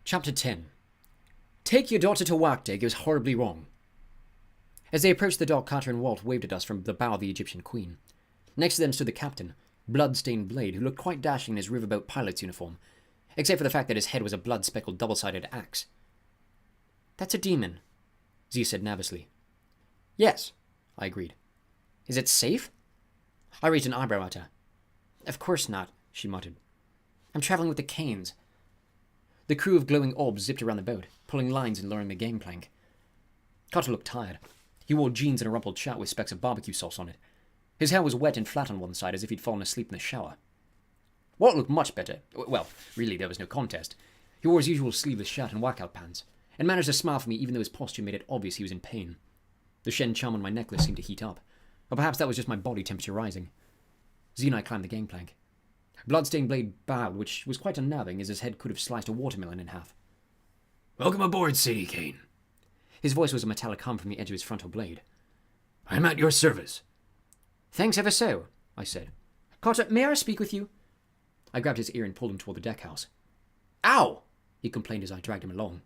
Chapter 10. Take your daughter to work day goes horribly wrong. As they approached the dock, Carter and Walt waved at us from the bow of the Egyptian Queen. Next to them stood the captain, blood-stained Blade, who looked quite dashing in his riverboat pilot's uniform, except for the fact that his head was a blood-speckled double-sided axe. "That's a demon," Zia said nervously. "Yes," I agreed. "Is it safe?" I raised an eyebrow at her. "Of course not," she muttered. "I'm traveling with the Canes." The crew of glowing orbs zipped around the boat, pulling lines and lowering the gangplank. Carter looked tired. He wore jeans and a rumpled shirt with specks of barbecue sauce on it. His hair was wet and flat on one side, as if he'd fallen asleep in the shower. Walt looked much better. Well, really, there was no contest. He wore his usual sleeveless shirt and workout pants, and managed to smile for me even though his posture made it obvious he was in pain. The Shen charm on my necklace seemed to heat up, or perhaps that was just my body temperature rising. Z and I climbed the gangplank. Bloodstained Blade bowed, which was quite unnerving, as his head could have sliced a watermelon in half. "Welcome aboard, Sadie Kane." His voice was a metallic hum from the edge of his frontal blade. "I'm at your service." "Thanks ever so," I said. "Carter, may I speak with you?" I grabbed his ear and pulled him toward the deckhouse. "Ow!" he complained as I dragged him along.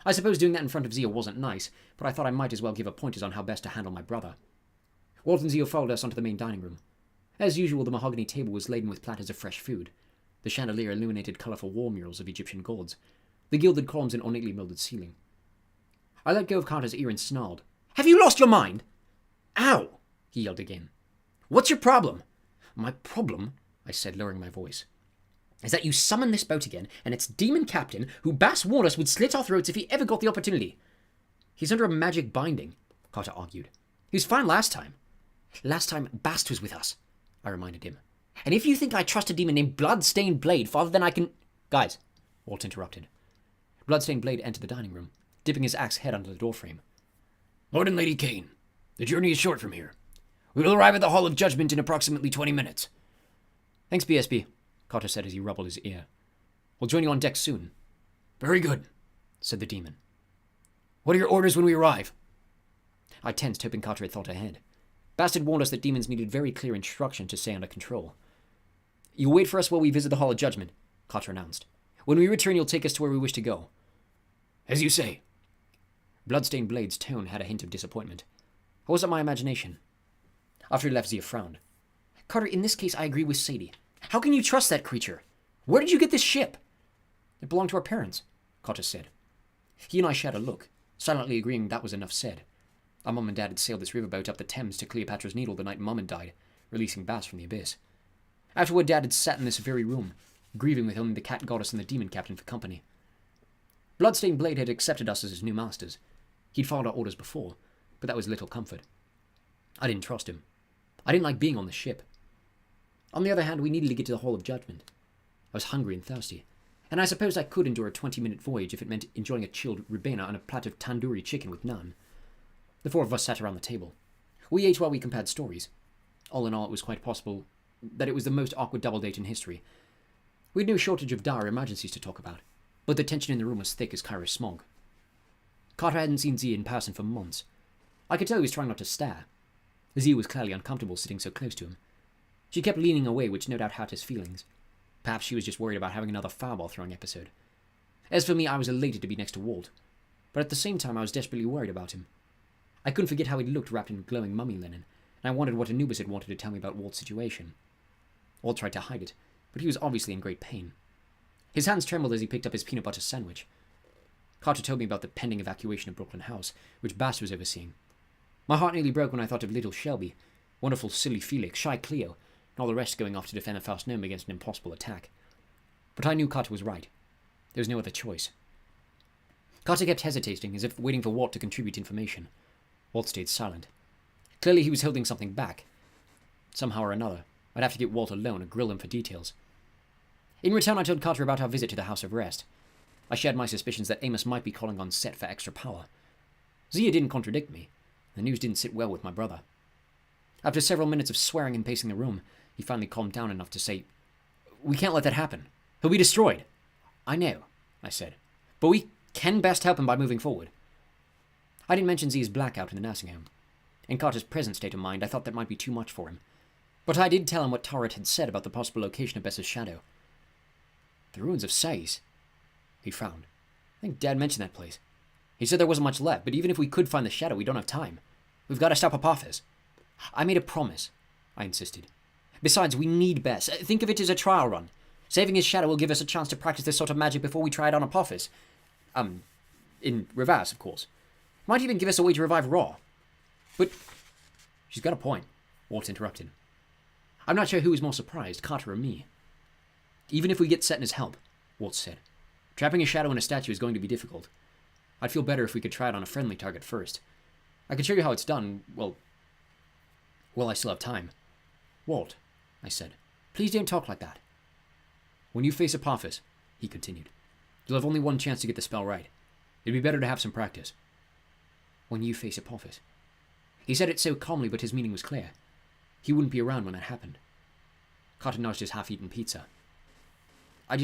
I suppose doing that in front of Zia wasn't nice, but I thought I might as well give her pointers on how best to handle my brother. Walt and Zia followed us onto the main dining room. As usual, the mahogany table was laden with platters of fresh food. The chandelier illuminated colourful wall murals of Egyptian gods, the gilded columns and ornately moulded ceiling. I let go of Carter's ear and snarled. "Have you lost your mind?" "Ow!" he yelled again. "What's your problem?" "My problem," I said, lowering my voice, "is that you summon this boat again, and its demon captain, who Bass warned us would slit our throats if he ever got the opportunity." "He's under a magic binding," Carter argued. "He was fine last time." "Last time Bast was with us," I reminded him. "And if you think I trust a demon named Bloodstained Blade farther than I can—" "Guys," Walt interrupted. Bloodstained Blade entered the dining room, dipping his axe head under the doorframe. "Lord and Lady Kane, the journey is short from here. We will arrive at the Hall of Judgment in approximately 20 minutes. "Thanks, BSB," Carter said as he rubbed his ear. "We'll join you on deck soon." "Very good," said the demon. "What are your orders when we arrive?" I tensed, hoping Carter had thought ahead. Bast had warned us that demons needed very clear instruction to stay under control. "You'll wait for us while we visit the Hall of Judgment," Carter announced. "When we return, you'll take us to where we wish to go." "As you say." Bloodstained Blade's tone had a hint of disappointment. Or was it my imagination? After he left, Zia frowned. "Carter, in this case, I agree with Sadie. How can you trust that creature? Where did you get this ship?" "It belonged to our parents," Carter said. He and I shared a look, silently agreeing that was enough said. Our mum and dad had sailed this riverboat up the Thames to Cleopatra's Needle the night Mum had died, releasing Bass from the abyss. Afterward, Dad had sat in this very room, grieving with only the cat goddess and the demon captain for company. Bloodstained Blade had accepted us as his new masters. He'd followed our orders before, but that was little comfort. I didn't trust him. I didn't like being on the ship. On the other hand, we needed to get to the Hall of Judgment. I was hungry and thirsty, and I supposed I could endure a 20-minute voyage if it meant enjoying a chilled ribena and a platter of tandoori chicken with naan. The four of us sat around the table. We ate while we compared stories. All in all, it was quite possible that it was the most awkward double date in history. We had no shortage of dire emergencies to talk about, but the tension in the room was thick as Cairo's smog. Carter hadn't seen Zia in person for months. I could tell he was trying not to stare. Zia was clearly uncomfortable sitting so close to him. She kept leaning away, which no doubt hurt his feelings. Perhaps she was just worried about having another foul throwing episode. As for me, I was elated to be next to Walt, but at the same time I was desperately worried about him. I couldn't forget how he looked wrapped in glowing mummy linen, and I wondered what Anubis had wanted to tell me about Walt's situation. Walt tried to hide it, but he was obviously in great pain. His hands trembled as he picked up his peanut butter sandwich. Carter told me about the pending evacuation of Brooklyn House, which Bass was overseeing. My heart nearly broke when I thought of little Shelby, wonderful silly Felix, shy Cleo, and all the rest going off to defend the first gnome against an impossible attack. But I knew Carter was right. There was no other choice. Carter kept hesitating, as if waiting for Walt to contribute information. Walt stayed silent. Clearly he was holding something back. Somehow or another, I'd have to get Walt alone and grill him for details. In return, I told Carter about our visit to the House of Rest. I shared my suspicions that Amos might be calling on Set for extra power. Zia didn't contradict me. The news didn't sit well with my brother. After several minutes of swearing and pacing the room, he finally calmed down enough to say, "We can't let that happen. He'll be destroyed." "I know," I said, "but we can best help him by moving forward." I didn't mention Zia's blackout in the nursing home. In Carter's present state of mind, I thought that might be too much for him. But I did tell him what Torrid had said about the possible location of Bess's shadow. "The ruins of Sais." He frowned. I think Dad mentioned that place. He said there wasn't much left, but even if we could find the shadow, we don't have time. We've got to stop Apophis. I made a promise, I insisted. Besides, we need Bess. Think of it as a trial run. Saving his shadow will give us a chance to practice this sort of magic before we try it on Apophis. In Rivas, of course. Might even give us a way to revive Raw. But she's got a point, Walt interrupted. I'm not sure who is more surprised, Carter or me. Even if we get Setna's help, Walt said, trapping a shadow in a statue is going to be difficult. I'd feel better if we could try it on a friendly target first. I can show you how it's done, well, I still have time. Walt, I said, please don't talk like that. When you face Apophis, he continued, you'll have only one chance to get the spell right. It'd be better to have some practice. When you face Apophis. He said it so calmly, but his meaning was clear. He wouldn't be around when that happened. Carter nudged his half-eaten pizza. I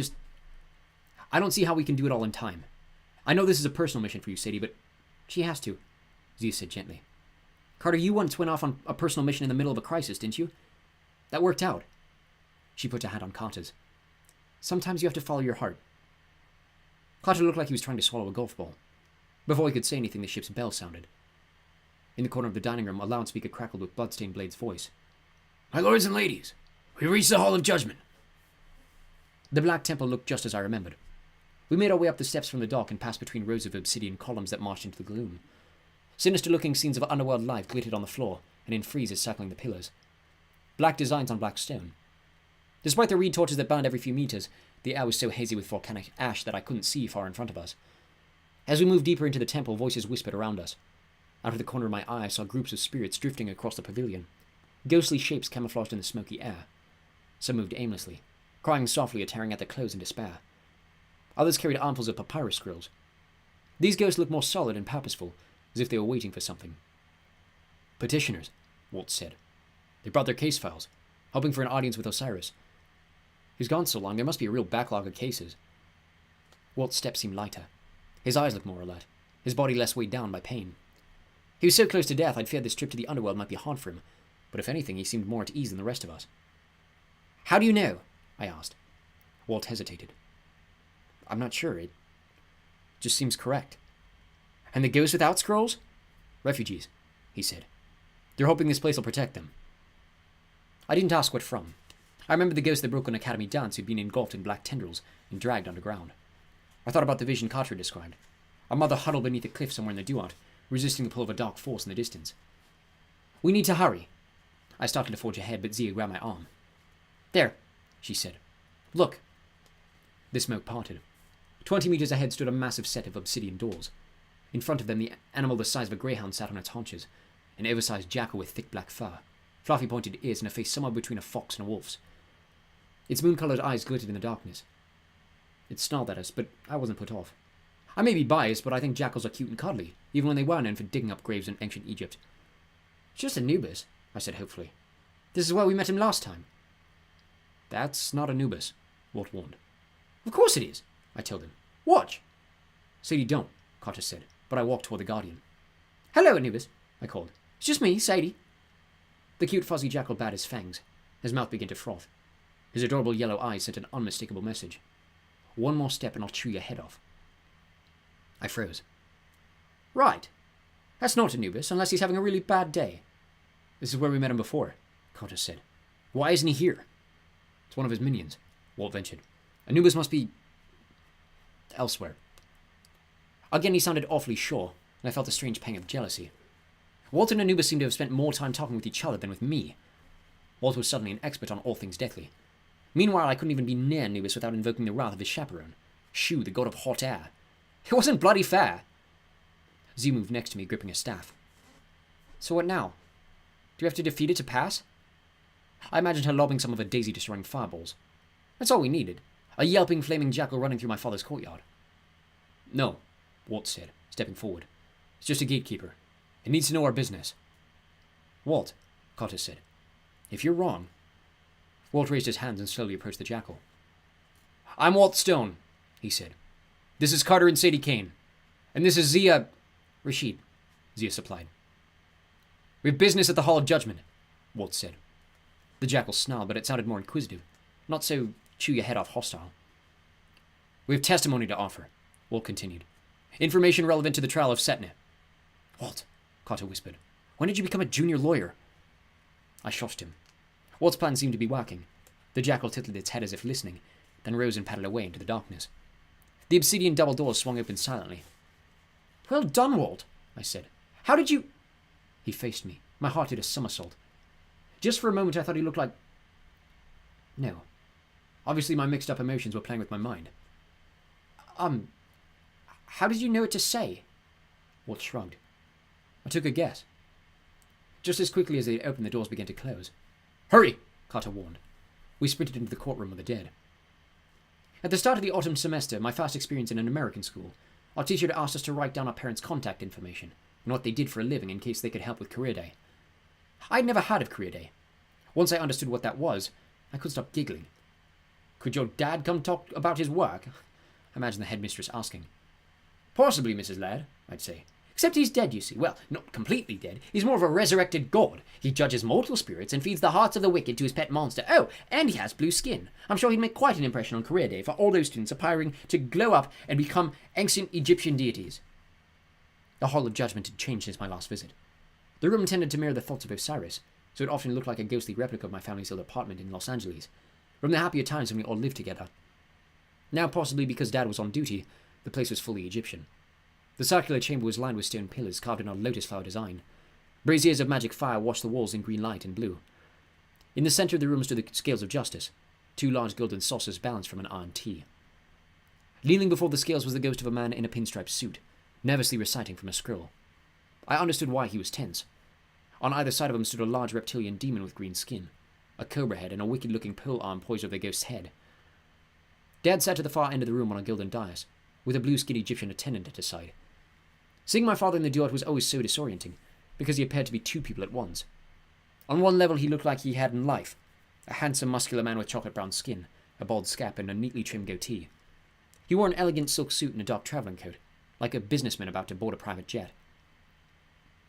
don't see how we can do it all in time. I know this is a personal mission for you, Sadie, but she has to, Zia said gently. Carter, you once went off on a personal mission in the middle of a crisis, didn't you? That worked out. She put her hand on Carter's. Sometimes you have to follow your heart. Carter looked like he was trying to swallow a golf ball. Before he could say anything, the ship's bell sounded. In the corner of the dining room, a loudspeaker crackled with Bloodstained Blade's voice. My lords and ladies, we reached the Hall of Judgment. The Black Temple looked just as I remembered. We made our way up the steps from the dock and passed between rows of obsidian columns that marched into the gloom. Sinister-looking scenes of underworld life glittered on the floor and in friezes circling the pillars. Black designs on black stone. Despite the reed torches that burned every few meters, the air was so hazy with volcanic ash that I couldn't see far in front of us. As we moved deeper into the temple, voices whispered around us. Out of the corner of my eye, I saw groups of spirits drifting across the pavilion, ghostly shapes camouflaged in the smoky air. Some moved aimlessly, crying softly or tearing at their clothes in despair. Others carried armfuls of papyrus scrolls. These ghosts looked more solid and purposeful, as if they were waiting for something. Petitioners, Walt said. They brought their case files, hoping for an audience with Osiris. He's gone so long, there must be a real backlog of cases. Walt's step seemed lighter. His eyes looked more alert, his body less weighed down by pain. He was so close to death, I'd feared this trip to the underworld might be hard for him, but if anything, he seemed more at ease than the rest of us. How do you know? I asked. Walt hesitated. I'm not sure. It just seems correct. And the ghosts without scrolls? Refugees, he said. They're hoping this place will protect them. I didn't ask what from. I remembered the ghost that broke an academy dance who'd been engulfed in black tendrils and dragged underground. I thought about the vision Carter described. A mother huddled beneath a cliff somewhere in the Duat, resisting the pull of a dark force in the distance. We need to hurry. I started to forge ahead, but Zia grabbed my arm. There, she said. Look. The smoke parted. 20 meters ahead stood a massive set of obsidian doors. In front of them, the animal the size of a greyhound sat on its haunches, an oversized jackal with thick black fur, fluffy pointed ears, and a face somewhere between a fox and a wolf's. Its moon-colored eyes glittered in the darkness. It snarled at us, but I wasn't put off. I may be biased, but I think jackals are cute and cuddly, even when they were known for digging up graves in ancient Egypt. It's just Anubis, I said hopefully. This is where we met him last time. That's not Anubis, Walt warned. Of course it is, I told him. Watch. Sadie, don't, Carter said, but I walked toward the Guardian. Hello, Anubis, I called. It's just me, Sadie. The cute fuzzy jackal bared his fangs. His mouth began to froth. His adorable yellow eyes sent an unmistakable message. One more step and I'll chew your head off. I froze. Right. That's not Anubis, unless he's having a really bad day. This is where we met him before, Carter said. Why isn't he here? It's one of his minions, Walt ventured. Anubis must be elsewhere. Again, he sounded awfully sure, and I felt a strange pang of jealousy. Walt and Anubis seemed to have spent more time talking with each other than with me. Walt was suddenly an expert on all things deathly. Meanwhile, I couldn't even be near Anubis without invoking the wrath of his chaperone, Shu, the god of hot air. It wasn't bloody fair. Z moved next to me, gripping a staff. So what now? Do we have to defeat it to pass? I imagined her lobbing some of her daisy-destroying fireballs. That's all we needed. A yelping, flaming jackal running through my father's courtyard. No, Walt said, stepping forward. It's just a gatekeeper. It needs to know our business. Walt, Carter said. If you're wrong... Walt raised his hands and slowly approached the jackal. I'm Walt Stone, he said. This is Carter and Sadie Kane. And this is Zia... Rashid, Zia supplied. We have business at the Hall of Judgment, Walt said. The jackal snarled, but it sounded more inquisitive. Not so chew your head off hostile. We have testimony to offer, Walt continued. Information relevant to the trial of Setne. Walt, Carter whispered. When did you become a junior lawyer? I shoshed him. Walt's plan seemed to be working. The jackal tilted its head as if listening, then rose and paddled away into the darkness. The obsidian double doors swung open silently. Well done, Walt, I said. How did you... He faced me. My heart did a somersault. Just for a moment I thought he looked like... No. Obviously my mixed up emotions were playing with my mind. How did you know what to say? Walt shrugged. I took a guess. Just as quickly as they opened, the doors began to close. Hurry, Carter warned. We sprinted into the courtroom of the dead. At the start of the autumn semester, my first experience in an American school, our teacher had asked us to write down our parents' contact information and what they did for a living in case they could help with career day. I had never heard of career day. Once I understood what that was, I couldn't stop giggling. Could your dad come talk about his work? I imagined the headmistress asking. Possibly, Mrs. Ladd, I'd say. Except he's dead, you see. Well, not completely dead. He's more of a resurrected god. He judges mortal spirits and feeds the hearts of the wicked to his pet monster. Oh, and he has blue skin. I'm sure he'd make quite an impression on career day for all those students aspiring to glow up and become ancient Egyptian deities. The Hall of Judgment had changed since my last visit. The room tended to mirror the thoughts of Osiris, so it often looked like a ghostly replica of my family's old apartment in Los Angeles, from the happier times when we all lived together. Now, possibly because Dad was on duty, the place was fully Egyptian. The circular chamber was lined with stone pillars carved in a lotus flower design. Braziers of magic fire washed the walls in green light and blue. In the center of the room stood the scales of justice, 2 large golden saucers balanced from an iron T. Kneeling before the scales was the ghost of a man in a pinstripe suit, nervously reciting from a scroll. I understood why he was tense. On either side of him stood a large reptilian demon with green skin, a cobra head and a wicked-looking pole arm poised over the ghost's head. Dad sat at the far end of the room on a golden dais, with a blue-skinned Egyptian attendant at his side. Seeing my father in the duet was always so disorienting, because he appeared to be 2 people at once. On one level he looked like he had in life, a handsome muscular man with chocolate-brown skin, a bald scalp and a neatly trimmed goatee. He wore an elegant silk suit and a dark travelling coat, like a businessman about to board a private jet.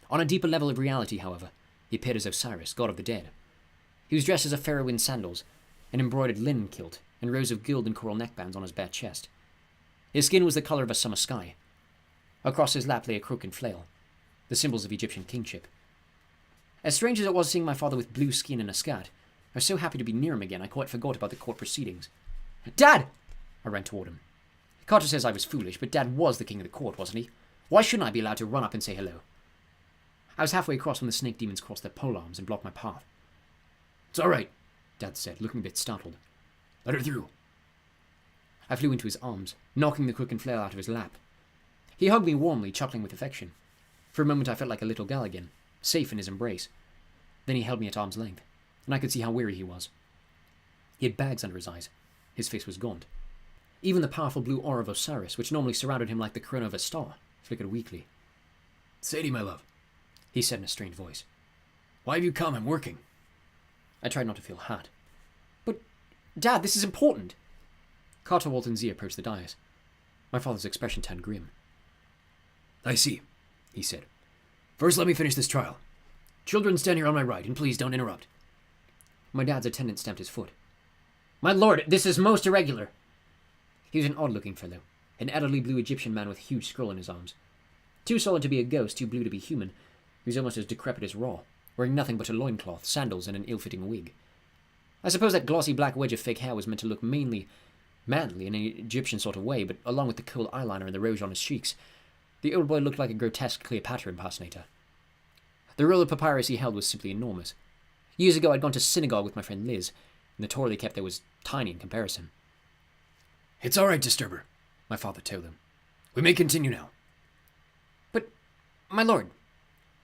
On a deeper level of reality, however, he appeared as Osiris, god of the dead. He was dressed as a pharaoh in sandals, an embroidered linen kilt, and rows of gold and coral neckbands on his bare chest. His skin was the colour of a summer sky. Across his lap lay a crook and flail, the symbols of Egyptian kingship. As strange as it was seeing my father with blue skin and a skirt, I was so happy to be near him again I quite forgot about the court proceedings. Dad! I ran toward him. Carter says I was foolish, but Dad was the king of the court, wasn't he? Why shouldn't I be allowed to run up and say hello? I was halfway across when the snake demons crossed their pole arms and blocked my path. It's all right, Dad said, looking a bit startled. Let her through. I flew into his arms, knocking the crook and flail out of his lap. He hugged me warmly, chuckling with affection. For a moment I felt like a little girl again, safe in his embrace. Then he held me at arm's length, and I could see how weary he was. He had bags under his eyes. His face was gaunt. Even the powerful blue aura of Osiris, which normally surrounded him like the corona of a star, flickered weakly. Sadie, my love, he said in a strained voice. Why have you come? I'm working. I tried not to feel hurt. But, Dad, this is important. Carter, Walt, and Z approached the dais. My father's expression turned grim. I see, he said. First, let me finish this trial. Children, stand here on my right, and please don't interrupt. My dad's attendant stamped his foot. My lord, this is most irregular. He was an odd-looking fellow, an utterly blue Egyptian man with a huge scroll in his arms. Too solid to be a ghost, too blue to be human, he was almost as decrepit as Ra, wearing nothing but a loincloth, sandals, and an ill-fitting wig. I suppose that glossy black wedge of fake hair was meant to look mainly manly in an Egyptian sort of way, but along with the cold eyeliner and the rouge on his cheeks, the old boy looked like a grotesque Cleopatra impersonator. The roll of papyrus he held was simply enormous. Years ago I'd gone to synagogue with my friend Liz, and the Torah they kept there was tiny in comparison. It's all right, Disturber, my father told him. We may continue now. But, my lord,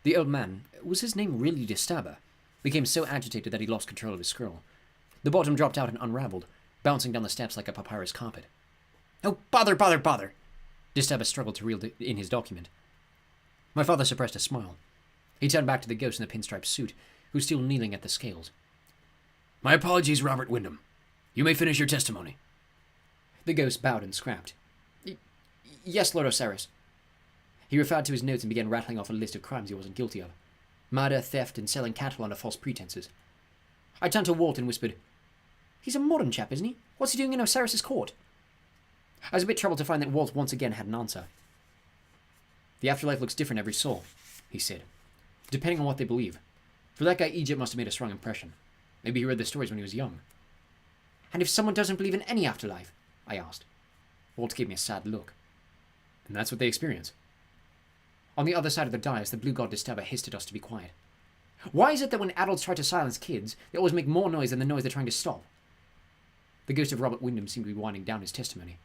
the old man, was his name really Disturber, became so agitated that he lost control of his scroll. The bottom dropped out and unraveled, bouncing down the steps like a papyrus carpet. Oh, bother, bother, bother! Disturber struggled to reel in his document. My father suppressed a smile. He turned back to the ghost in the pinstripe suit, who was still kneeling at the scales. My apologies, Robert Wyndham. You may finish your testimony. The ghost bowed and scrapped. Yes, Lord Osiris. He referred to his notes and began rattling off a list of crimes he wasn't guilty of. Murder, theft, and selling cattle under false pretenses. I turned to Walt and whispered, He's a modern chap, isn't he? What's he doing in Osiris's court? I was a bit troubled to find that Walt once again had an answer. The afterlife looks different every soul, he said, depending on what they believe. For that guy, Egypt must have made a strong impression. Maybe he read the stories when he was young. And if someone doesn't believe in any afterlife? I asked. Walt gave me a sad look. And that's what they experience. On the other side of the dais, the blue god Disturber hissed at us to be quiet. Why is it that when adults try to silence kids, they always make more noise than the noise they're trying to stop? The ghost of Robert Wyndham seemed to be winding down his testimony.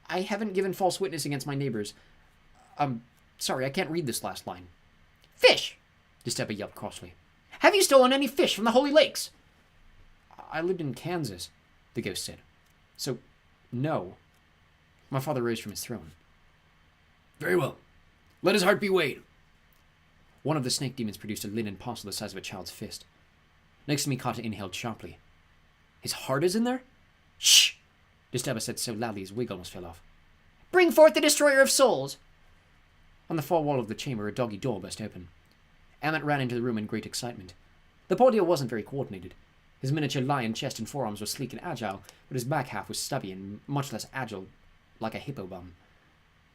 I haven't given false witness against my neighbors. Sorry, I can't read this last line. Fish! Disturber yelped crossly. Have you stolen any fish from the Holy Lakes? I lived in Kansas, the ghost said. So, no. My father rose from his throne. Very well. Let his heart be weighed. One of the snake demons produced a linen parcel the size of a child's fist. Next to me, Carter inhaled sharply. His heart is in there? Shh! Disturber said so loudly his wig almost fell off. Bring forth the destroyer of souls! On the far wall of the chamber, a doggy door burst open. Ammit ran into the room in great excitement. The poor dear wasn't very coordinated. His miniature lion chest and forearms were sleek and agile, but his back half was stubby and much less agile, like a hippo bum.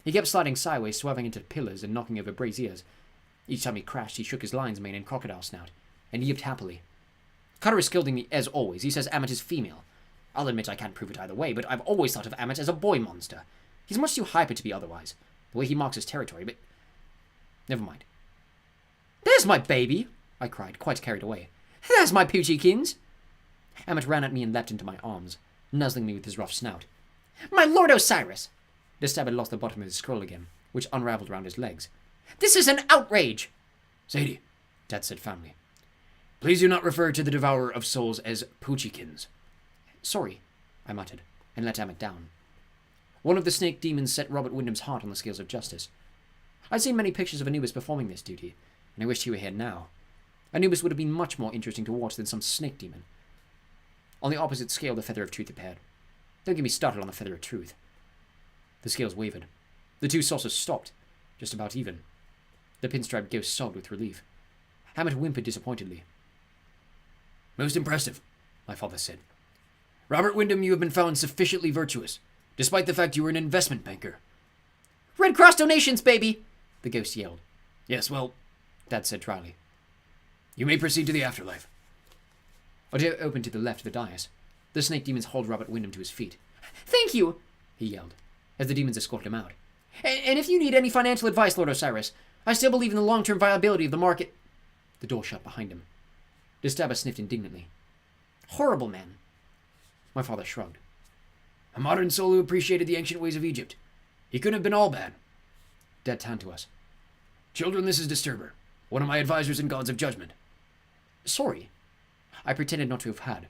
He kept sliding sideways, swerving into pillars and knocking over braziers. Each time he crashed, he shook his lion's mane and crocodile snout, and yipped happily. Cutter is scolding me as always. He says Ammit is female. I'll admit I can't prove it either way, but I've always thought of Ammit as a boy monster. He's much too hyper to be otherwise, the way he marks his territory, but... Never mind. There's my baby, I cried, quite carried away. There's my poochiekins. Ammit ran at me and leapt into my arms, nuzzling me with his rough snout. My Lord Osiris! Disturber lost the bottom of his scroll again, which unraveled round his legs. This is an outrage! Sadie, Dad said firmly. Please do not refer to the devourer of souls as poochiekins. Sorry, I muttered, and let Ammit down. One of the snake demons set Robert Wyndham's heart on the scales of justice. I'd seen many pictures of Anubis performing this duty, and I wished he were here now. Anubis would have been much more interesting to watch than some snake demon. On the opposite scale, the feather of truth appeared. Don't get me started on the feather of truth. The scales wavered. The two saucers stopped, just about even. The pinstriped ghost sobbed with relief. Ammit whimpered disappointedly. Most impressive, my father said. Robert Wyndham, you have been found sufficiently virtuous, despite the fact you were an investment banker. Red Cross donations, baby! The ghost yelled. Yes, well, Dad said dryly. You may proceed to the afterlife. A door opened to the left of the dais. The snake demons hauled Robert Wyndham to his feet. Thank you, he yelled, as the demons escorted him out. And if you need any financial advice, Lord Osiris, I still believe in the long-term viability of the market. The door shut behind him. Disturber sniffed indignantly. Horrible man. My father shrugged. A modern soul who appreciated the ancient ways of Egypt. He couldn't have been all bad. Dad turned to us. Children, this is Disturber, one of my advisors and gods of judgment. Sorry. I pretended not to have heard.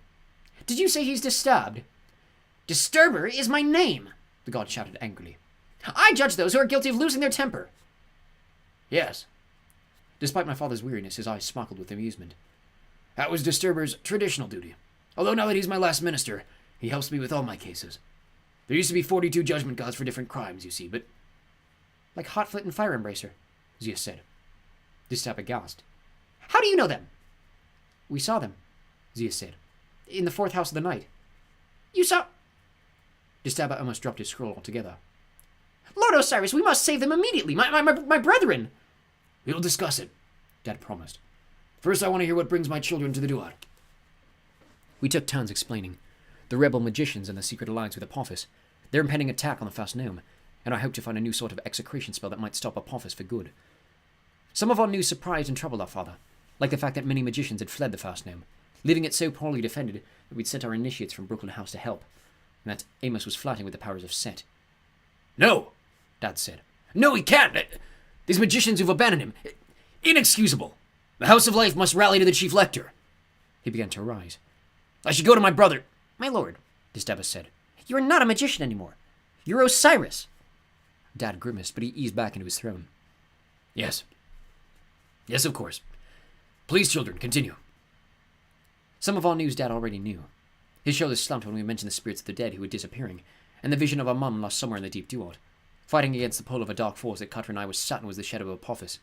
Did you say he's disturbed? Disturber is my name, the god shouted angrily. I judge those who are guilty of losing their temper. Yes. Despite my father's weariness, his eyes sparkled with amusement. That was Disturber's traditional duty. Although now that he's my last minister, he helps me with all my cases. There used to be 42 judgment gods for different crimes, you see, but... Like Hotfoot and Fire Embracer, Zeus said. Disturber gasped. How do you know them? We saw them, Zeus said. In the fourth house of the night. You saw... Disturber almost dropped his scroll altogether. Lord Osiris, we must save them immediately! My brethren! We will discuss it, Dad promised. First, I want to hear what brings my children to the Duat. We took turns explaining. The rebel magicians and the secret alliance with Apophis, their impending attack on the first gnome, and our hope to find a new sort of execration spell that might stop Apophis for good. Some of our news surprised and troubled our father, like the fact that many magicians had fled the first gnome, leaving it so poorly defended that we'd sent our initiates from Brooklyn House to help, and that Amos was flirting with the powers of Set. No, Dad said. No, he can't! These magicians who've abandoned him. Inexcusable! The House of Life must rally to the Chief Lector. He began to rise. I should go to my brother. My lord, Disturber said. You are not a magician anymore. You're Osiris. Dad grimaced, but he eased back into his throne. Yes. Yes, of course. Please, children, continue. Some of our news Dad already knew. His shoulders slumped when we mentioned the spirits of the dead who were disappearing, and the vision of our mum lost somewhere in the deep duat, fighting against the pull of a dark force that Cutter and I were certain was the shadow of Apophis.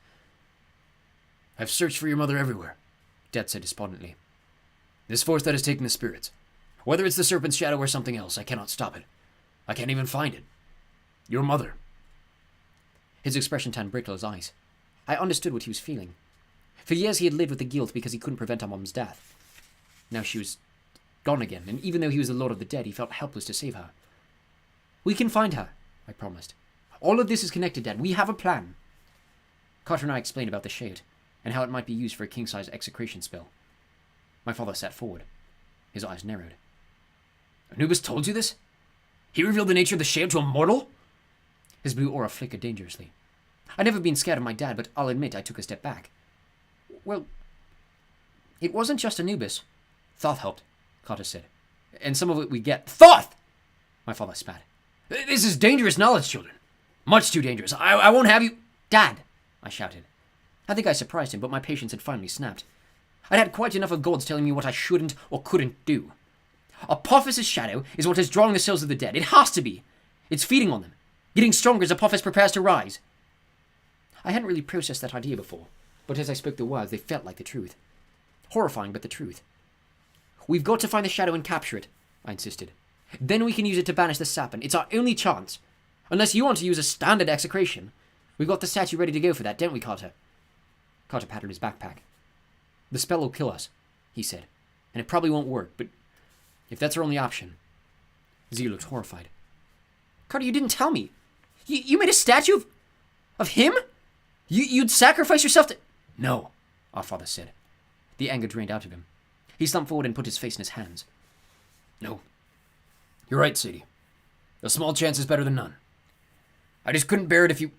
I've searched for your mother everywhere, Dad said despondently. This force that has taken the spirits. Whether it's the serpent's shadow or something else, I cannot stop it. I can't even find it. Your mother. His expression turned brittle as ice. I understood what he was feeling. For years he had lived with the guilt because he couldn't prevent our mom's death. Now she was gone again, and even though he was the Lord of the Dead, he felt helpless to save her. "We can find her," I promised. "All of this is connected, Dad. We have a plan." Carter and I explained about the shade, and how it might be used for a king-size execration spell. My father sat forward. His eyes narrowed. "Anubis told you this? He revealed the nature of the shade to a mortal?" His blue aura flickered dangerously. I'd never been scared of my dad, but I'll admit I took a step back. "Well, it wasn't just Anubis. Thoth helped," Carter said. "And some of it we get—" "Thoth!" My father spat. "This is dangerous knowledge, children. Much too dangerous. I won't have you—" "Dad!" I shouted. I think I surprised him, but my patience had finally snapped. I'd had quite enough of gods telling me what I shouldn't or couldn't do. Apophis' shadow is what is drawing the souls of the dead. It has to be. It's feeding on them, getting stronger as Apophis prepares to rise. I hadn't really processed that idea before, but as I spoke the words, they felt like the truth. Horrifying, but the truth. "We've got to find the shadow and capture it," I insisted. "Then we can use it to banish the Sappan. It's our only chance. Unless you want to use a standard execration. We've got the statue ready to go for that, don't we, Carter?" Carter patted his backpack. "The spell will kill us," he said, "and it probably won't work, but if that's our only option." Zee looked horrified. "Carter, you didn't tell me. You made a statue of him? You'd sacrifice yourself to—" "No," our father said. The anger drained out of him. He slumped forward and put his face in his hands. "No. You're right, Sadie. A small chance is better than none. I just couldn't bear it if you—"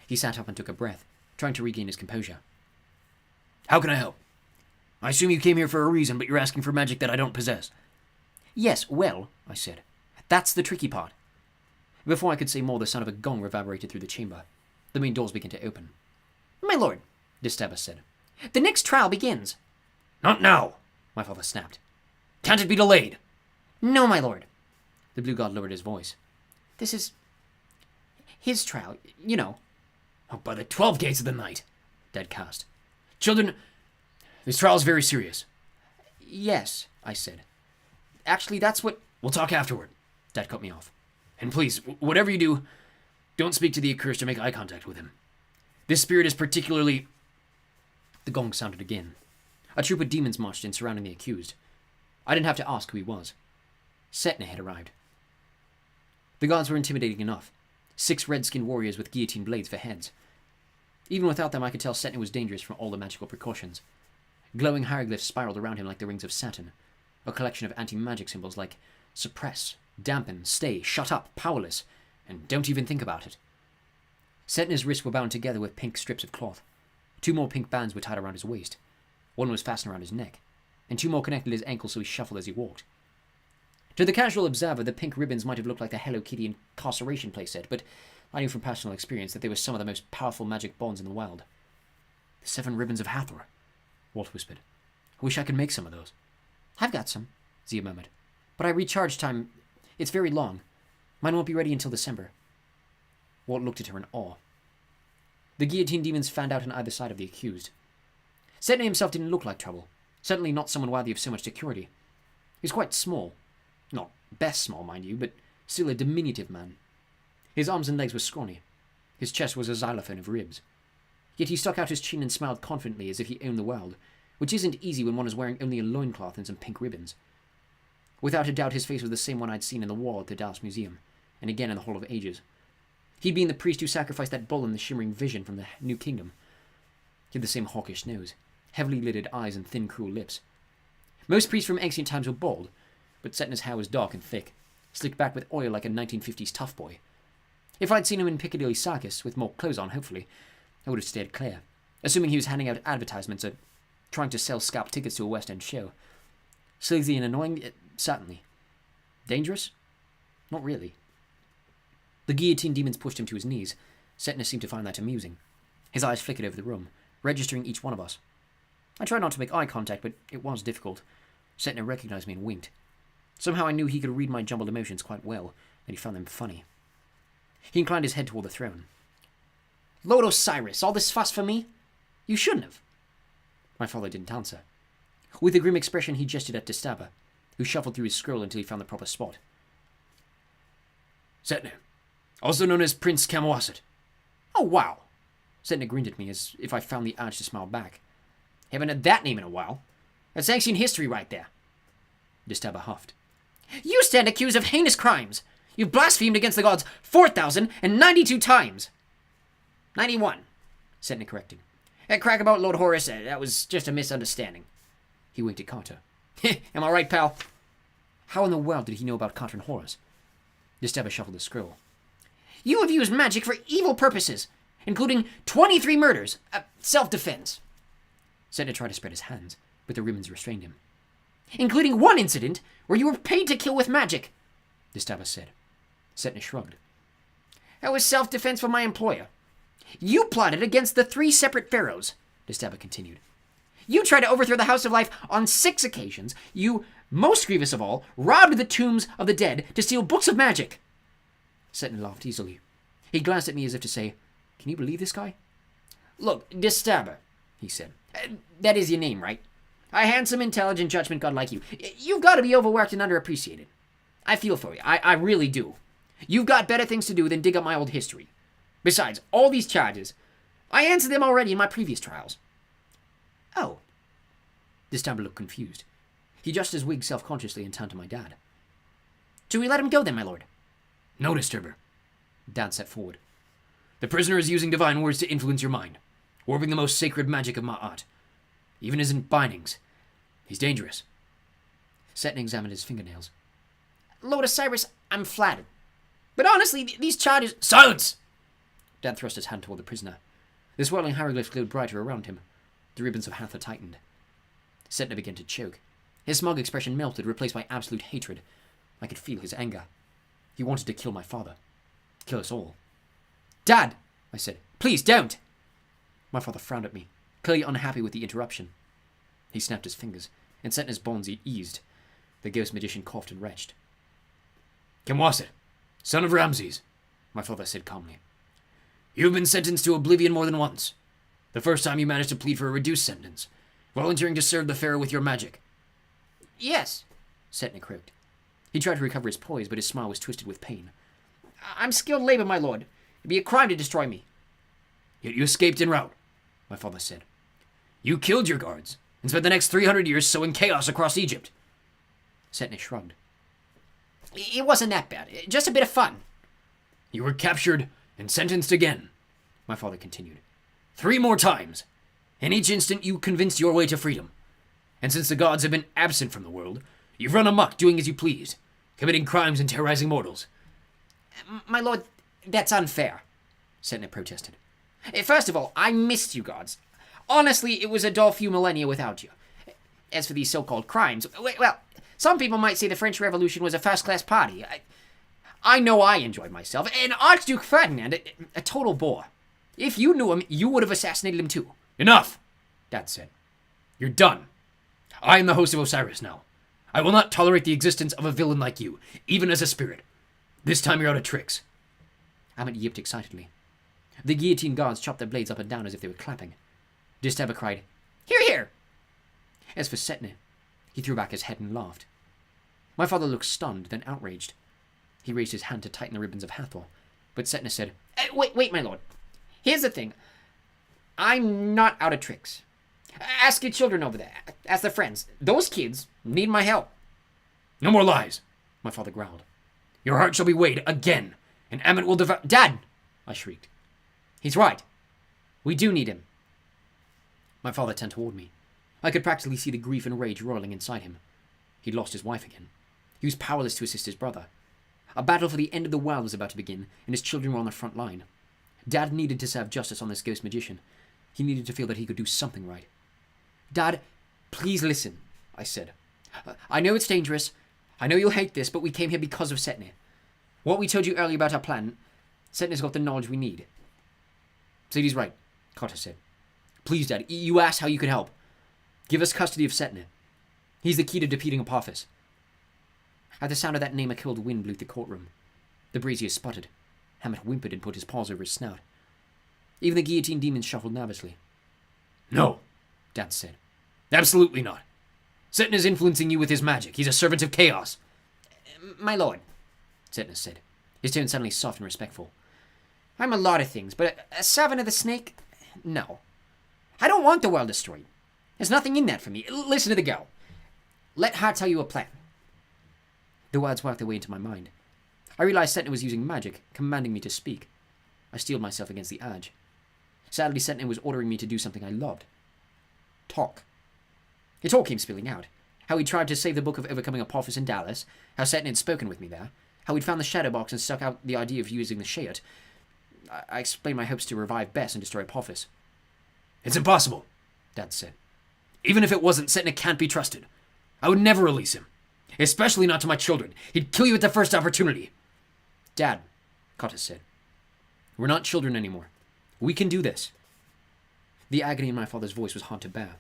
He sat up and took a breath, trying to regain his composure. "How can I help? I assume you came here for a reason, but you're asking for magic that I don't possess." "Yes, well," I said. "That's the tricky part." Before I could say more, the sound of a gong reverberated through the chamber. The main doors began to open. "My lord," Distabus said, "the next trial begins." "Not now," my father snapped. "Can't it be delayed?" "No, my lord." The blue god lowered his voice. "This is his trial, you know." "Oh, by the 12 gates of the night," Dad cast. "Children, this trial is very serious." "Yes," I said. "Actually, that's what—" "We'll talk afterward," Dad cut me off. "And please, whatever you do, don't speak to the accursed or make eye contact with him. This spirit is particularly—" The gong sounded again. A troop of demons marched in, surrounding the accused. I didn't have to ask who he was. Setna had arrived. The guards were intimidating enough. 6 red-skinned warriors with guillotine blades for heads. Even without them, I could tell Setna was dangerous from all the magical precautions. Glowing hieroglyphs spiraled around him like the rings of Saturn, a collection of anti-magic symbols like suppress, dampen, stay, shut up, powerless, and don't even think about it. Setna's wrists were bound together with pink strips of cloth. 2 more pink bands were tied around his waist. 1 was fastened around his neck, and 2 more connected his ankles so he shuffled as he walked. To the casual observer, the pink ribbons might have looked like the Hello Kitty incarceration playset, but I knew from personal experience that they were some of the most powerful magic bonds in the world. "The 7 ribbons of Hathor," Walt whispered. "I wish I could make some of those." "I've got some," Zia murmured. "But our recharge time, it's very long. Mine won't be ready until December." Walt looked at her in awe. The guillotine demons fanned out on either side of the accused. Setna himself didn't look like trouble. Certainly not someone worthy of so much security. He was quite small. Not best small, mind you, but still a diminutive man. His arms and legs were scrawny. His chest was a xylophone of ribs. Yet he stuck out his chin and smiled confidently as if he owned the world, which isn't easy when one is wearing only a loincloth and some pink ribbons. Without a doubt, his face was the same one I'd seen in the wall at the Dallas Museum, and again in the Hall of Ages. He'd been the priest who sacrificed that bull in the shimmering vision from the New Kingdom. He had the same hawkish nose, heavily lidded eyes, and thin, cruel lips. Most priests from ancient times were bald, but Setna's hair was dark and thick, slicked back with oil like a 1950s tough boy. If I'd seen him in Piccadilly Circus, with more clothes on, hopefully, I would have steered clear, assuming he was handing out advertisements or trying to sell scalp tickets to a West End show. Sleazy and annoying? Certainly. Dangerous? Not really. The guillotine demons pushed him to his knees. Setna seemed to find that amusing. His eyes flickered over the room, registering each one of us. I tried not to make eye contact, but it was difficult. Setna recognized me and winked. Somehow I knew he could read my jumbled emotions quite well, and he found them funny. He inclined his head toward the throne. "Lord Osiris, all this fuss for me? You shouldn't have." My father didn't answer. With a grim expression, he gestured at Distabur, who shuffled through his scroll until he found the proper spot. "Setna, also known as Prince Camawasset. Oh, wow. Setna grinned at me as if I found the urge to smile back. Haven't heard that name in a while. That's ancient history right there. Disturber huffed. You stand accused of heinous crimes. You've blasphemed against the gods 4,092 times. 91, Setna corrected. That crack about Lord Horus, that was just a misunderstanding. He winked at Carter. Am I right, pal? How in the world did he know about Carter and Horus? Disturber shuffled the scroll. You have used magic for evil purposes, including 23 murders. Self-defense. Setna tried to spread his hands, but the ribbons restrained him. Including one incident where you were paid to kill with magic, Disturber said. Setna shrugged. That was self-defense for my employer. You plotted against the 3 separate pharaohs, Disturber continued. You tried to overthrow the House of Life on 6 occasions. You, most grievous of all, robbed the tombs of the dead to steal books of magic. Setna laughed easily. He glanced at me as if to say, Can you believe this guy? Look, Disturber, he said. That is your name, right? A handsome, intelligent judgment god like you. You've got to be overworked and underappreciated. I feel for you. I really do. You've got better things to do than dig up my old history. Besides, all these charges, I answered them already in my previous trials. Oh. Disturber looked confused. He adjusted his wig self-consciously and turned to my dad. Do we let him go then, my lord? No, Disturber. Dad stepped forward. The prisoner is using divine words to influence your mind, warping the most sacred magic of my art. Even his bindings. He's dangerous. Setna examined his fingernails. Lord Osiris, I'm flattered. But honestly, these charges... Silence! Dad thrust his hand toward the prisoner. The swirling hieroglyphs glowed brighter around him. The ribbons of Hathor tightened. Setna began to choke. His smug expression melted, replaced by absolute hatred. I could feel his anger. He wanted to kill my father. Kill us all. Dad, I said, please don't. My father frowned at me, clearly unhappy with the interruption. He snapped his fingers, and Setna's bonds eased. The ghost magician coughed and retched. Kamwaset, son of Ramses, my father said calmly. You have been sentenced to oblivion more than once. The first time you managed to plead for a reduced sentence, volunteering to serve the pharaoh with your magic. Yes, Setna croaked. He tried to recover his poise, but his smile was twisted with pain. I'm skilled labor, my lord. It'd be a crime to destroy me. Yet you escaped en route, my father said. You killed your guards, and spent the next 300 years sowing chaos across Egypt. Setna shrugged. It wasn't that bad. Just a bit of fun. You were captured and sentenced again, my father continued. 3 more times. In each instant you convinced your way to freedom. And since the gods have been absent from the world, you've run amok doing as you pleased, committing crimes and terrorizing mortals. My lord, that's unfair, Setna protested. First of all, I missed you gods. Honestly, it was a dull few millennia without you. As for these so-called crimes, well, some people might say the French Revolution was a first-class party. I know I enjoyed myself. And Archduke Ferdinand, a total bore. If you knew him, you would have assassinated him too. Enough, Dad said. You're done. I am the host of Osiris now. I will not tolerate the existence of a villain like you, even as a spirit. This time you're out of tricks. Amit yipped excitedly. The guillotine guards chopped their blades up and down as if they were clapping. Disturber cried, Hear, hear! As for Setna, he threw back his head and laughed. My father looked stunned, then outraged. He raised his hand to tighten the ribbons of Hathor, but Setna said, Wait, my lord. Here's the thing. I'm not out of tricks. Ask your children over there. Ask their friends. Those kids need my help. No more lies, my father growled. Your heart shall be weighed again, and Amit will devour— Dad! I shrieked. He's right. We do need him. My father turned toward me. I could practically see the grief and rage roiling inside him. He'd lost his wife again. He was powerless to assist his brother. A battle for the end of the world was about to begin, and his children were on the front line. Dad needed to serve justice on this ghost magician. He needed to feel that he could do something right. Dad, please listen, I said. I know it's dangerous. I know you'll hate this, but we came here because of Setna. What we told you earlier about our plan, Setna's got the knowledge we need. Sadie's right, Carter said. Please, Dad, you asked how you could help. Give us custody of Setna. He's the key to defeating Apophis. At the sound of that name, a cold wind blew through the courtroom. The brazier sputtered. Hammett whimpered and put his paws over his snout. Even the guillotine demons shuffled nervously. No, Dad said. Absolutely not. Setna's influencing you with his magic. He's a servant of chaos. My lord, Setna said, his tone suddenly soft and respectful. I'm a lot of things, but a servant of the snake? No. I don't want the world destroyed. There's nothing in that for me. Listen to the girl. Let her tell you a plan. The words worked their way into my mind. I realized Sentinel was using magic, commanding me to speak. I steeled myself against the urge. Sadly, Sentinel was ordering me to do something I loved. Talk. It all came spilling out. How he'd tried to save the Book of Overcoming Apophis in Dallas, how Sentinel had spoken with me there, how he'd found the Shadow Box and stuck out the idea of using the Shayot. I explained my hopes to revive Bess and destroy Apophis. It's impossible, Dad said. Even if it wasn't, Sentinel can't be trusted. I would never release him. Especially not to my children. He'd kill you at the first opportunity. Dad, Cotta said. We're not children anymore. We can do this. The agony in my father's voice was hard to bear.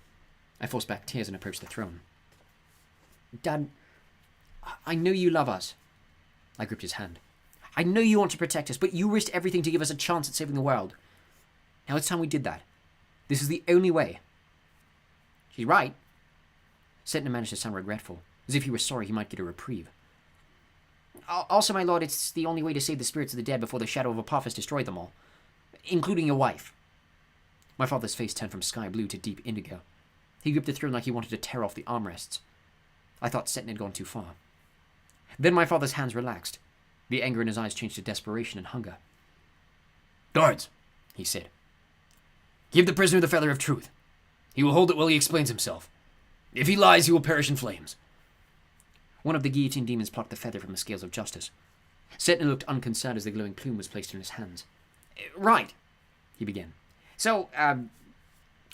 I forced back tears and approached the throne. Dad, I know you love us. I gripped his hand. I know you want to protect us, but you risked everything to give us a chance at saving the world. Now it's time we did that. This is the only way. She's right. Sentinel managed to sound regretful, as if he were sorry he might get a reprieve. Also, my lord, it's the only way to save the spirits of the dead before the shadow of Apophis destroyed them all, including your wife. My father's face turned from sky blue to deep indigo. He gripped the throne like he wanted to tear off the armrests. I thought Sentinel had gone too far. Then my father's hands relaxed. The anger in his eyes changed to desperation and hunger. Guards, he said. Give the prisoner the feather of truth. He will hold it while he explains himself. If he lies, he will perish in flames. One of the guillotine demons plucked the feather from the scales of justice. Sentinel looked unconcerned as the glowing plume was placed in his hands. Right, he began. So,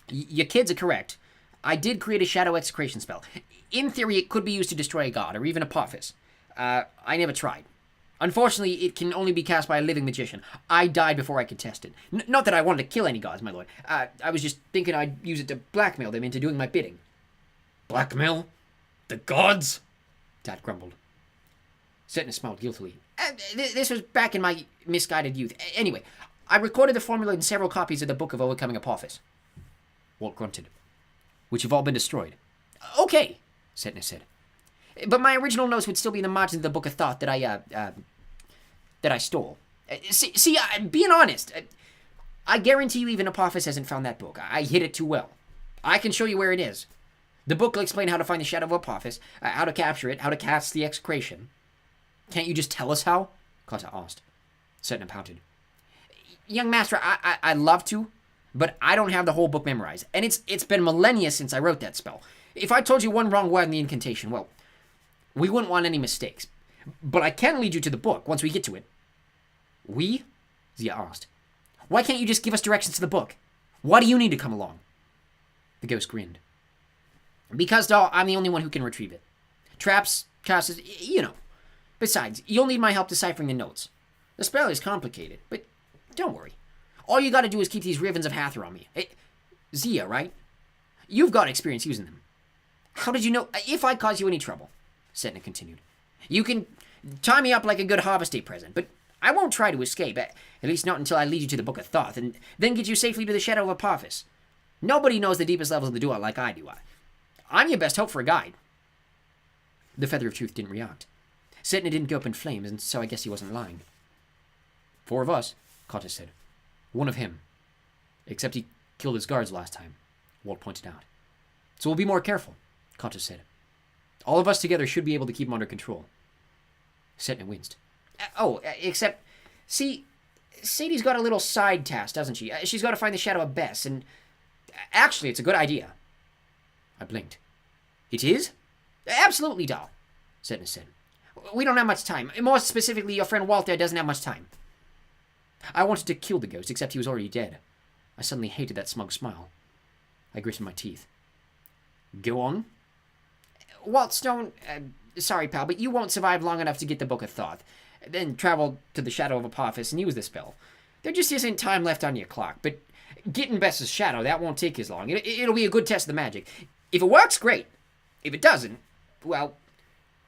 your kids are correct. I did create a shadow execration spell. In theory, it could be used to destroy a god, or even Apophis. I never tried. Unfortunately, it can only be cast by a living magician. I died before I could test it. Not that I wanted to kill any gods, my lord. I was just thinking I'd use it to blackmail them into doing my bidding. Blackmail? The gods? Dad grumbled. Sentinel smiled guiltily. This was back in my misguided youth. Anyway, I recorded the formula in several copies of the Book of Overcoming Apophis. Walt grunted. Which have all been destroyed. Okay, Sentinel said. But my original notes would still be in the margins of the Book of Thought that I stole. See, being honest, I guarantee you even Apophis hasn't found that book. I hid it too well. I can show you where it is. The book will explain how to find the shadow of Apophis, how to capture it, how to cast the execration. Can't you just tell us how? Cotta asked. Sentinel pouted. Young master, I'd love to, but I don't have the whole book memorized, and it's been millennia since I wrote that spell. If I told you one wrong word in the incantation, well, we wouldn't want any mistakes. But I can lead you to the book once we get to it. We? Zia asked. Why can't you just give us directions to the book? Why do you need to come along? The ghost grinned. Because, doll, I'm the only one who can retrieve it. Traps, curses, you know. Besides, you'll need my help deciphering the notes. The spell is complicated, but don't worry. All you gotta do is keep these ravens of Hathor on me. Zia, right? You've got experience using them. How did you know if I cause you any trouble? Sentinel continued. You can tie me up like a good Harvest Day present, but I won't try to escape, at least not until I lead you to the Book of Thoth, and then get you safely to the Shadow of Apophis. Nobody knows the deepest levels of the Duat like I do. I'm your best hope for a guide. The Feather of Truth didn't react. Sentinel didn't go up in flames, and so I guess he wasn't lying. 4 of us, Cotta said. 1 of him. Except he killed his guards last time, Walt pointed out. So we'll be more careful, Cotta said. All of us together should be able to keep him under control. Sentinel winced. Except, see, Sadie's got a little side task, doesn't she? She's got to find the shadow of Bess, and actually, it's a good idea. I blinked. It is? Absolutely, doll, Sentinel said. We don't have much time. More specifically, your friend Walt there doesn't have much time. I wanted to kill the ghost, except he was already dead. I suddenly hated that smug smile. I gritted my teeth. Go on. Walt Stone, sorry, pal, but you won't survive long enough to get the Book of Thoth, then travel to the Shadow of Apophis and use the spell. There just isn't time left on your clock, but getting Bess's shadow, that won't take as long. It'll be a good test of the magic. If it works, great. If it doesn't, well,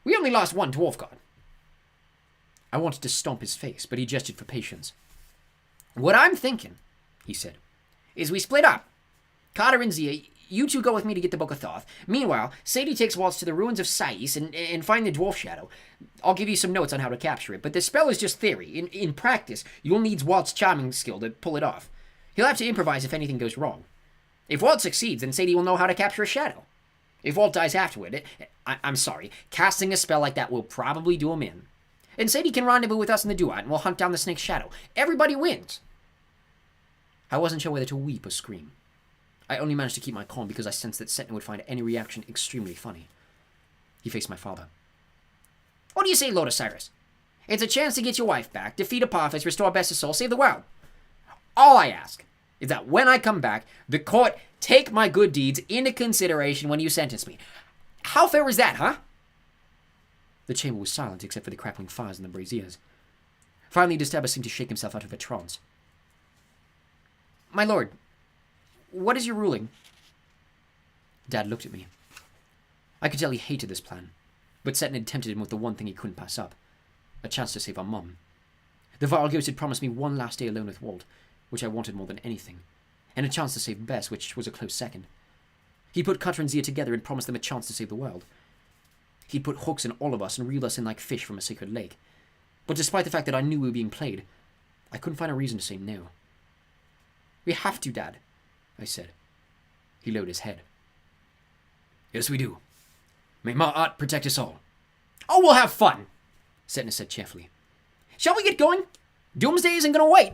we only lost 1 dwarf god. I wanted to stomp his face, but he gestured for patience. What I'm thinking, he said, is we split up. Carter and Zia, You two go with me to get the Book of Thoth. Meanwhile, Sadie takes Waltz to the ruins of Sais and find the Dwarf Shadow. I'll give you some notes on how to capture it, but the spell is just theory. In practice, you'll need Walt's charming skill to pull it off. He'll have to improvise if anything goes wrong. If Walt succeeds, then Sadie will know how to capture a shadow. If Walt dies afterward, I'm sorry, casting a spell like that will probably do him in. And Sadie can rendezvous with us in the duat, and we'll hunt down the snake's shadow. Everybody wins. I wasn't sure whether to weep or scream. I only managed to keep my calm because I sensed that Setna would find any reaction extremely funny. He faced my father. What do you say, Lord Osiris? It's a chance to get your wife back, defeat Apophis, restore Bessus' soul, save the world. All I ask is that when I come back, the court take my good deeds into consideration when you sentence me. How fair is that, huh? The chamber was silent except for the crackling fires in the braziers. Finally, Disturber seemed to shake himself out of a trance. My lord, what is your ruling? Dad looked at me. I could tell he hated this plan, but Setna had tempted him with the one thing he couldn't pass up, a chance to save our mum. The vile ghost had promised me one last day alone with Walt, which I wanted more than anything, and a chance to save Bess, which was a close second. He put Cutter and Zia together and promised them a chance to save the world. He'd put hooks in all of us and reel us in like fish from a sacred lake. But despite the fact that I knew we were being played, I couldn't find a reason to say no. We have to, Dad, I said. He lowered his head. Yes, we do. May Ma'at protect us all. Oh, we'll have fun, Setna said cheerfully. Shall we get going? Doomsday isn't going to wait.